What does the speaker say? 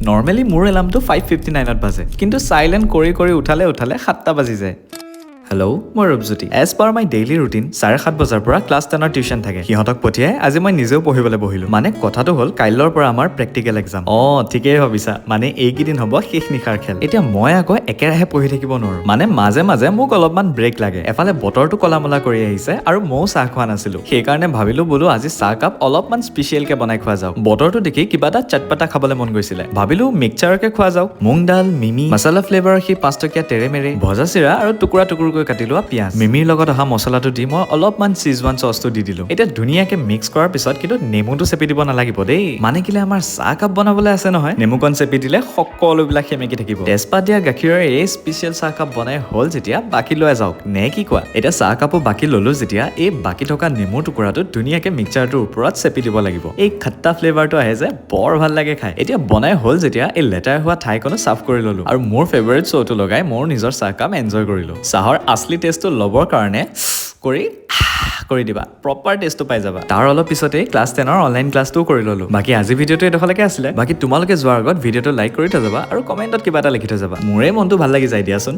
Normally মোৰ এলাৰ্মটো 5:59ত বাজে, কিন্তু চাইলেণ্ট কৰি কৰি উঠালে 7টা বাজি যায়। হেল্ল', মই Rupjyoti. As per my daily routine 7:30 বজাৰ পৰা ক্লাছ 10ৰ টিউশ্যন থাকে। সিহঁতক পঠিয়াই আজি মই নিজেও পঢ়িবলৈ বহিলো। মানে কথাটো হ'ল কাইলৈৰ পৰা আমাৰ প্ৰেক্টিকেল এক্সাম। ঠিকেই ভাবিছা, মানে এইকেইদিন হ'ব শেষ নিশাৰ খেল। এতিয়া মই আকৌ একেৰাহে পঢ়ি থাকিব নোৱাৰো, মানে মাজে মাজে মোক অলপমান ব্ৰেক লাগে। এফালে বতৰটো কলামলা কৰি আহিছে আৰু ময়ো চাহ খোৱা নাছিলো, সেইকাৰণে ভাবিলো বোলো আজি চাহ কাপ অলপমান স্পেচিয়েলকে বনাই খোৱা যাওক। বতৰটো দেখি কিবা এটা চটপটা খাবলৈ মন গৈছিলে, ভাবিলো মিক্সচাৰকে খোৱা যাওক। মুং ডাল, মিমি, মছলা ফ্লেভাৰৰ সেই 5 টকীয়া তেৰেমেৰে, ভজা চিৰা আৰু টুকুৰা টুকুৰকৈ কাটি লোৱা পিঁয়াজ, মিমিৰ লগত অহা মছলাটো দি মই অলপমান চিজৱান চচটো দি দিলো। এতিয়া ধুনীয়াকে মিক্স কৰাৰ পিছত কিন্তু নেমুটো চেপি দিব নালাগিব দেই, মানে কিলে আমাৰ চাহ কাপ বনাবলৈ আছে নহয়। নেমুকণ চেপি দিলে সকলোবিলাক সেমেকি থাকিব। তেজপাত দিয়া গাখীৰৰ এই স্পেচিয়েল চাহ কাপ বনাই হ'ল যেতিয়া বাকী লৈ যাওক, নে কি কোৱা? এতিয়া চাহ কাপো বাকী ললো যেতিয়া এই বাকী থকা নেমুৰ টুকুৰাটো ধুনীয়াকে মিক্সচাৰটোৰ ওপৰত চেপি দিব লাগিব। এই খট্টা ফ্লেভাৰটো আহে যে বৰ ভাল লাগে খাই। এতিয়া বনাই হ'ল যেতিয়া এই লেটাৰ হোৱা ঠাইকনো চাফ কৰি ললো আৰু মোৰ ফেভাৰিট শ্ব'টো লগাই মোৰ নিজৰ চাহ কাপ এনজয় কৰিলো। চাহৰ আচলি টেষ্টটো ল'বৰ কাৰণে কৰি দিবা, প্ৰপাৰ টেষ্টটো পাই যাবা। তাৰ অলপ পিছতে ক্লাছ 10ৰ অনলাইন ক্লাছটোও কৰি ললো। বাকী আজি ভিডিঅ'টো এইডোখৰলৈকে আছিলে। বাকী তোমালোকে যোৱাৰ আগত ভিডিঅ'টো লাইক কৰি থৈ যাবা আৰু কমেণ্টত কিবা এটা লিখি থৈ যাবা, মোৰে মনটো ভাল লাগি যায় দিয়াচোন।